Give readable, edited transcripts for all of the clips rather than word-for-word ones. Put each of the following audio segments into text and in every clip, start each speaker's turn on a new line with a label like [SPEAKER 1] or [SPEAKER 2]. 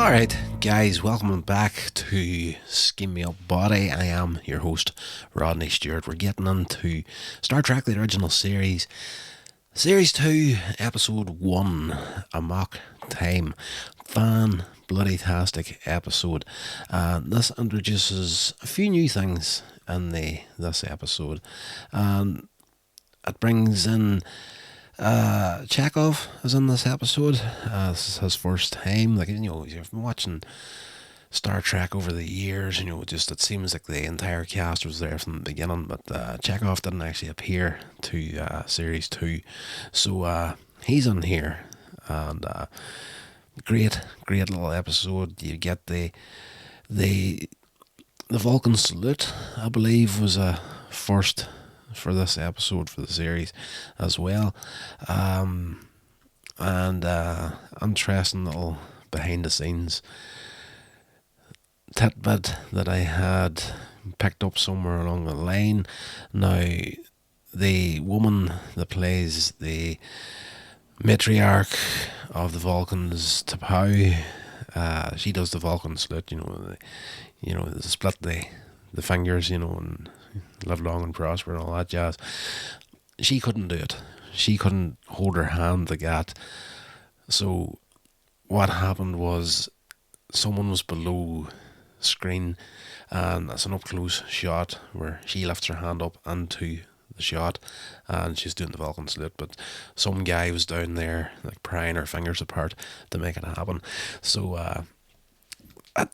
[SPEAKER 1] Alright, guys, welcome back to Sceam Me Up Botty. I am your host, Rodney Stewart. We're getting into Star Trek The Original Series, Series 2, Episode 1, Amok Time. Fan-bloody-tastic episode. This introduces a few new things in this episode. It brings in Chekhov is in this episode. This is his first time. You've been watching Star Trek over the years, it seems like the entire cast was there from the beginning, but Chekhov didn't actually appear to Series 2. So he's in here, and great little episode. You get the Vulcan salute, I believe, was a first for this episode for the series as well, and interesting little behind the scenes tidbit that I had picked up somewhere along the line. Now, the woman that plays the matriarch of the Vulcans, T'Pau, she does the Vulcan salute. They split the fingers, and live long and prosper and all that jazz. She couldn't do it. She couldn't hold her hand like that. So what happened was someone was below screen, and it's an up close shot where she lifts her hand up into the shot and she's doing the Vulcan salute, but some guy was down there like prying her fingers apart to make it happen. So I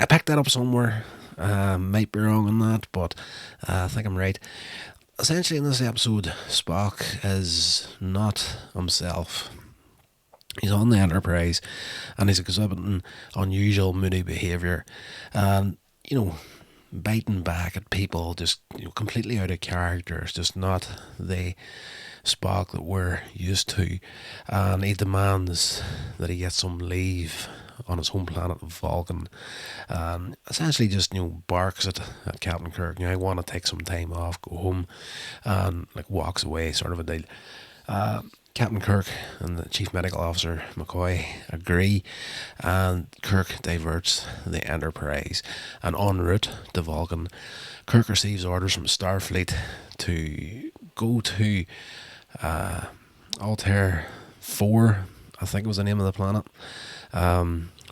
[SPEAKER 1] picked that up somewhere. Might be wrong on that, but I think I'm right. Essentially, in this episode, Spock is not himself. He's on the Enterprise, and he's exhibiting unusual moody behaviour, and biting back at people, just completely out of character. It's just not the Spock that we're used to, and he demands that he get some leave on his home planet of Vulcan, and essentially just barks at Captain Kirk. I want to take some time off, go home, and walks away, sort of a deal. Captain Kirk and the Chief Medical Officer McCoy agree, and Kirk diverts the Enterprise, and en route to Vulcan, Kirk receives orders from Starfleet to go to Altair 4, I think was the name of the planet.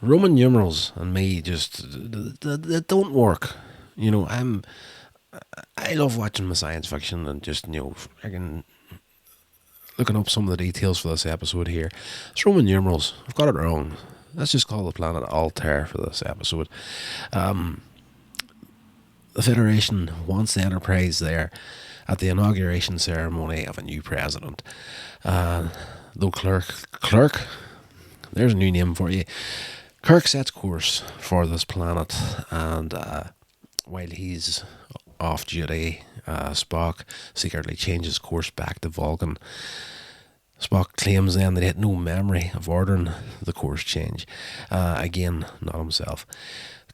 [SPEAKER 1] Roman numerals and me just they don't work. I love watching my science fiction and just freaking looking up some of the details for this episode here. It's Roman numerals. I've got it wrong. Let's just call the planet Altair for this episode. The Federation wants the Enterprise there at the inauguration ceremony of a new president. Though Clerk, there's a new name for you. Kirk sets course for this planet, and while he's off duty, Spock secretly changes course back to Vulcan. Spock claims then that he had no memory of ordering the course change. Again, not himself.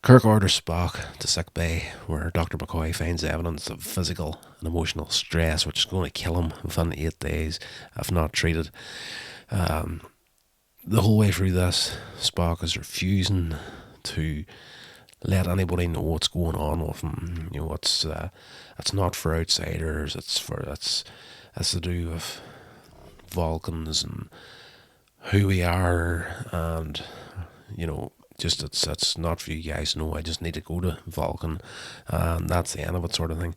[SPEAKER 1] Kirk orders Spock to sickbay, where Dr. McCoy finds evidence of physical and emotional stress, which is going to kill him within 8 days if not treated. The whole way through this, Spock is refusing to let anybody know what's going on with him. It's not for outsiders. It's to do with Vulcans and who we are, and it's not for you guys to know. I just need to go to Vulcan, and that's the end of it, sort of thing.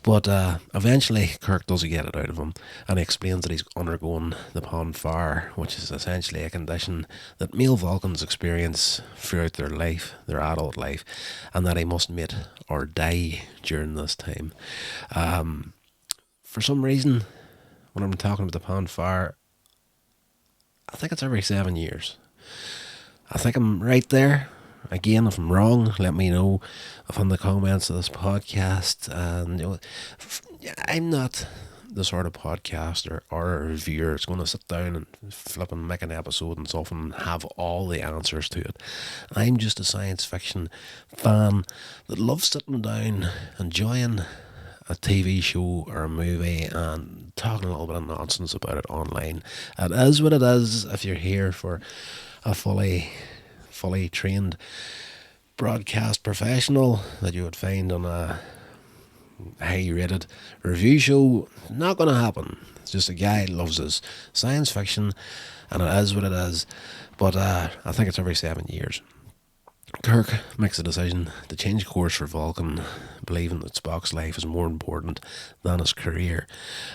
[SPEAKER 1] But eventually Kirk does get it out of him, and he explains that he's undergoing the farr, which is essentially a condition that male Vulcans experience throughout their adult life, and that he must mate or die during this time. For some reason, when I'm talking about the farr, I think it's every 7 years. I think I'm right there. Again, if I'm wrong, let me know in the comments of this podcast. And I'm not the sort of podcaster or a reviewer that's going to sit down and flip and make an episode and stuff and have all the answers to it. I'm just a science fiction fan that loves sitting down, enjoying a TV show or a movie and talking a little bit of nonsense about it online. It is what it is. If you're here for a fully fully trained broadcast professional that you would find on a high rated review show. Not going to happen. It's just a guy who loves his science fiction, and it is what it is. But I think it's every 7 years. Kirk makes a decision to change course for Vulcan, believing that Spock's life is more important than his career,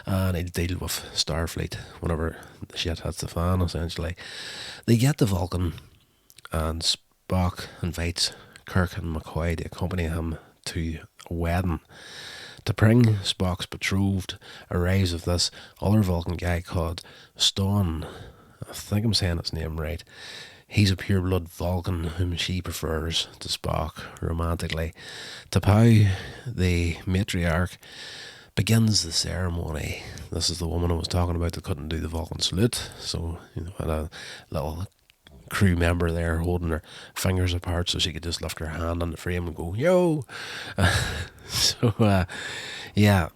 [SPEAKER 1] and he'll deal with Starfleet whenever the shit hits the fan, essentially. They get to Vulcan, and Spock invites Kirk and McCoy to accompany him to a wedding. To bring Spock's betrothed arrives with this other Vulcan guy called Stone. I think I'm saying his name right. He's a pure-blood Vulcan whom she prefers to Spock romantically. T'Pau, the matriarch, begins the ceremony. This is the woman I was talking about that couldn't do the Vulcan salute, so had a little crew member there holding her fingers apart so she could just lift her hand on the frame and go, yo! Yeah.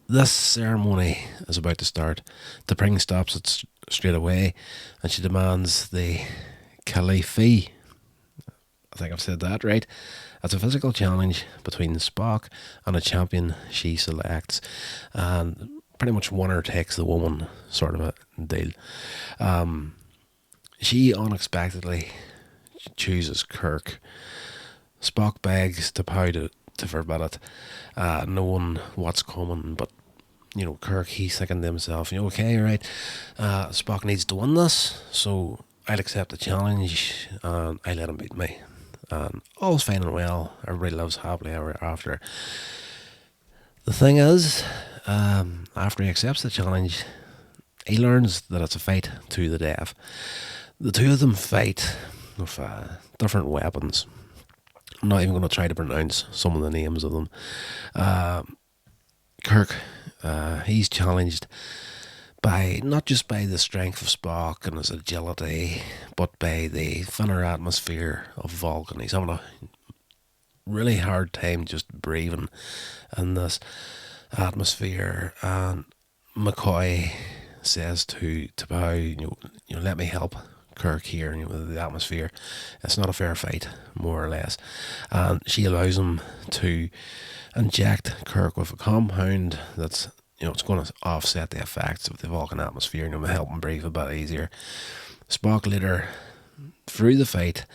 [SPEAKER 1] This ceremony is about to start. T'Pring stops it straight away, and she demands the koon-ut-kal-if-fee. I think I've said that right. It's a physical challenge between Spock and a champion she selects, and pretty much winner takes the woman sort of a deal. She unexpectedly chooses Kirk. Spock begs T'Pau to forbid it, knowing what's coming, but Kirk, he's thinking to himself, okay, right, Spock needs to win this, so I'll accept the challenge and I let him beat me. And all's fine and well, everybody lives happily ever after. The thing is, after he accepts the challenge, he learns that it's a fight to the death. The two of them fight with different weapons. I'm not even going to try to pronounce some of the names of them. Kirk, he's challenged by not just by the strength of Spock and his agility, but by the thinner atmosphere of Vulcan. He's having a really hard time just breathing in this atmosphere. And McCoy says to T'Pau, let me help Kirk here, with the atmosphere. It's not a fair fight, more or less. And she allows him to inject Kirk with a compound that's, it's going to offset the effects of the Vulcan atmosphere, and help him breathe a bit easier. Spock later, through the fight,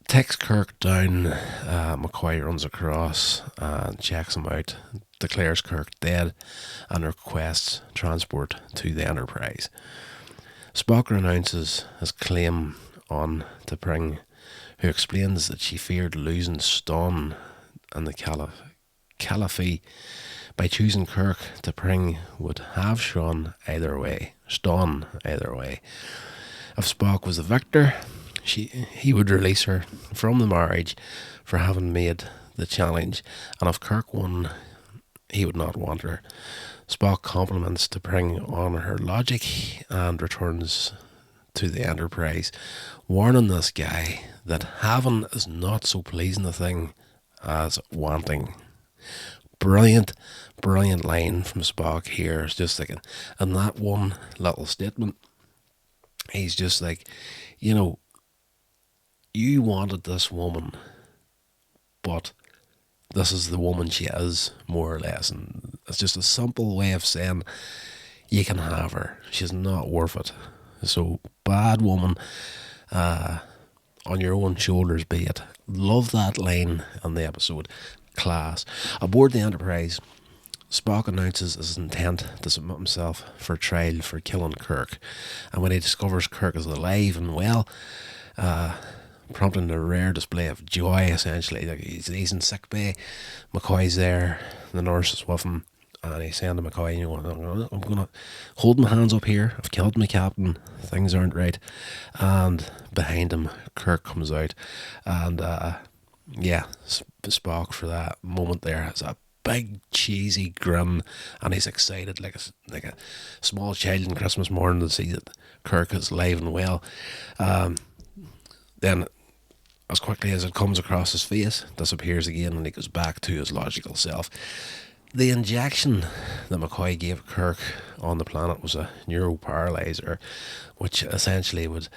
[SPEAKER 1] takes Kirk down. McCoy runs across and checks him out, declares Kirk dead, and requests transport to the Enterprise. Spock renounces his claim on T'Pring, who explains that she feared losing Stone and the koon-ut-kal-if-fee. By choosing Kirk, T'Pring would have Stone either way. If Spock was the victor, he would release her from the marriage for having made the challenge, and if Kirk won, he would not want her. Spock compliments T'Pring on her logic and returns to the Enterprise, warning this guy that having is not so pleasing a thing as wanting. Brilliant line from Spock here. It's just like, in that one little statement, he's just like, you wanted this woman, but this is the woman she is, more or less. And it's just a simple way of saying you can have her. She's not worth it. So, bad woman, on your own shoulders be it. Love that line in the episode. Class. Aboard the Enterprise, Spock announces his intent to submit himself for trial for killing Kirk. And when he discovers Kirk is alive and well, prompting a rare display of joy, essentially. Like he's in sick bay, McCoy's there, the nurse is with him, and he's saying to McCoy, I'm going to hold my hands up here, I've killed my captain, things aren't right. And behind him, Kirk comes out, and Spock for that moment there has a big cheesy grin, and he's excited like a small child on Christmas morning to see that Kirk is alive and well. Then, as quickly as it comes across his face, disappears again, and he goes back to his logical self. The injection that McCoy gave Kirk on the planet was a neuroparalyzer, which essentially would,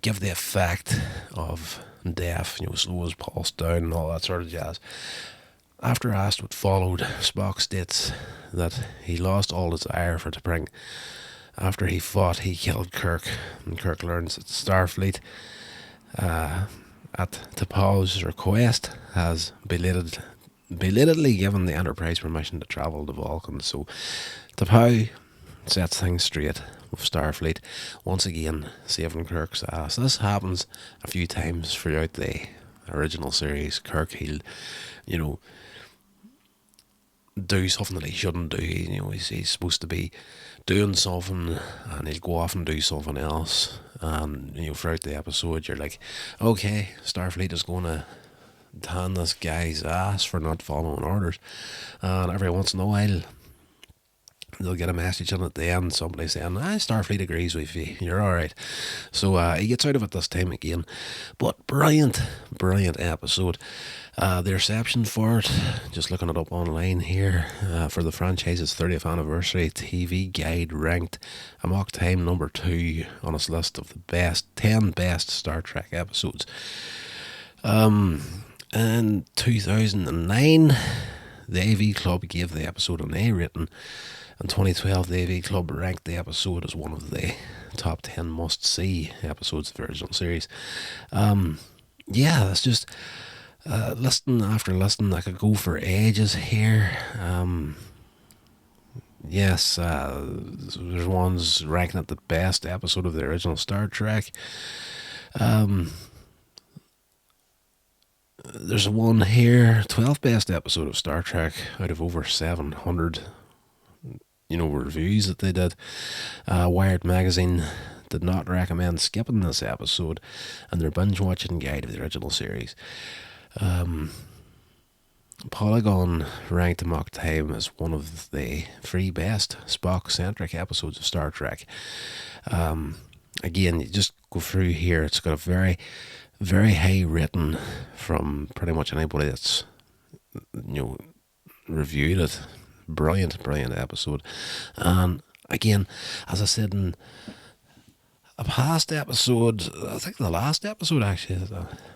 [SPEAKER 1] give the effect of death, slow his pulse down and all that sort of jazz. After asked what followed, Spock states that he lost all desire for to bring. After he fought, he killed Kirk, and Kirk learns that Starfleet, at T'Pol's request, has belatedly given the Enterprise permission to travel to Vulcan. So T'Pol sets things straight with Starfleet, once again saving Kirk's ass. This happens a few times throughout the original series. Kirk, he'll, do something that he shouldn't do. He's supposed to be doing something, and he'll go off and do something else. And throughout the episode, you're like, okay, Starfleet is going to hand this guy's ass for not following orders. And every once in a while, they'll get a message in at the end, somebody saying, Starfleet agrees with you, you're alright. So he gets out of it this time again. But brilliant episode. The reception for it, just looking it up online here, for the franchise's 30th anniversary, TV Guide ranked Amok Time number 2 on its list of the 10 best Star Trek episodes. In 2009, the AV Club gave the episode an A rating. In 2012, the AV Club ranked the episode as one of the top 10 must-see episodes of the original series. It's just listen after listen. I could go for ages here. There's ones ranking it the best episode of the original Star Trek. There's one here, 12th best episode of Star Trek out of over 700 reviews that they did. Wired magazine did not recommend skipping this episode in their binge watching guide of the original series. Polygon ranked Amok Time as one of the 3 best Spock-centric episodes of Star Trek. Again, you just go through here, it's got a very, very high rating from pretty much anybody that's reviewed it. Brilliant episode. And again, as I said in a past episode, I think the last episode actually,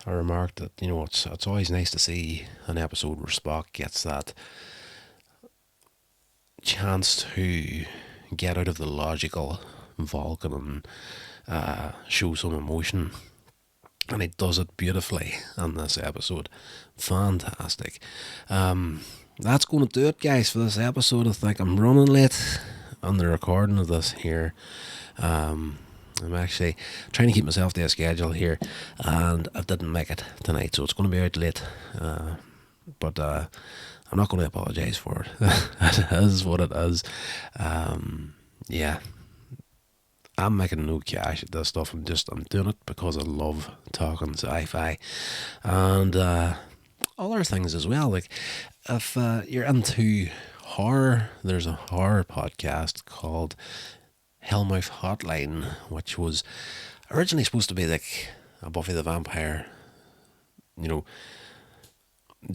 [SPEAKER 1] I remarked that it's always nice to see an episode where Spock gets that chance to get out of the logical Vulcan and show some emotion, and he does it beautifully in this episode. Fantastic. That's going to do it, guys, for this episode. I think I'm running late on the recording of this here. I'm actually trying to keep myself to a schedule here, and I didn't make it tonight, so it's going to be out late. But I'm not going to apologise for it. It is what it is. I'm making no cash at this stuff. I'm doing it because I love talking sci-fi and other things as well. Like, if you're into horror, there's a horror podcast called Hellmouth Hotline, which was originally supposed to be like a Buffy the Vampire, the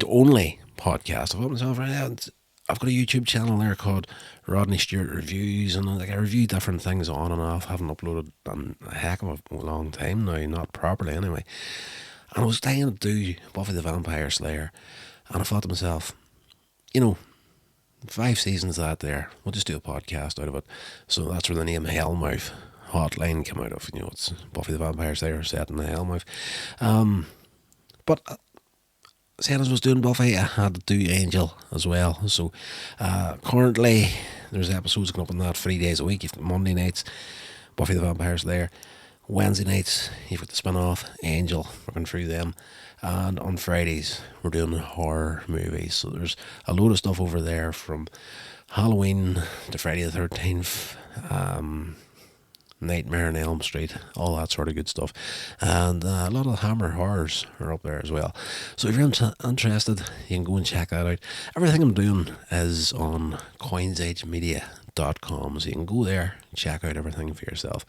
[SPEAKER 1] only podcast. I've got myself right now. I've got a YouTube channel there called Rodney Stewart Reviews, and I review different things on and off. I haven't uploaded in a heck of a long time now, not properly anyway. And I was dying to do Buffy the Vampire Slayer, and I thought to myself, 5 seasons of that there, we'll just do a podcast out of it. So that's where the name Hellmouth Hotline came out of. It's Buffy the Vampire Slayer set in the Hellmouth. But saying as I was doing Buffy, I had to do Angel as well. So currently there's episodes going up on that 3 days a week. You've got Monday nights, Buffy the Vampire Slayer. Wednesday nights, you've got the spin-off, Angel, working through them. And on Fridays, we're doing horror movies. So there's a load of stuff over there, from Halloween to Friday the 13th, Nightmare on Elm Street, all that sort of good stuff. And a lot of Hammer horrors are up there as well. So if you're interested, you can go and check that out. Everything I'm doing is on coinsagemedia.com, so you can go there, check out everything for yourself.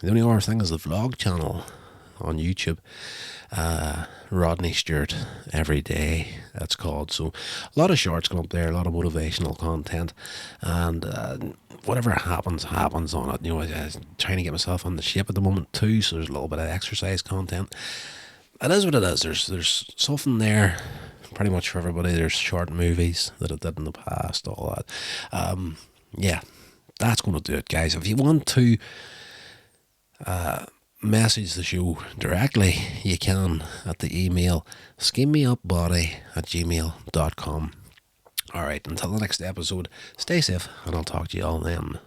[SPEAKER 1] The only other thing is the vlog channel. on YouTube. Rodney Stewart Every Day, that's called. So a lot of shorts come up there, a lot of motivational content, and whatever happens on it. You know, I'm trying to get myself on the shape at the moment too, so there's a little bit of exercise content. It is what it is. There's something there pretty much for everybody. There's short movies that I did in the past, all that. Yeah, that's going to do it, guys. If you want to message the show directly, you can at the email sceammeupbotty@gmail.com. Alright, until the next episode, stay safe, and I'll talk to you all then.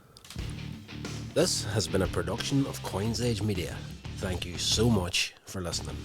[SPEAKER 1] This has been a production of Coins Age Media. Thank you so much for listening.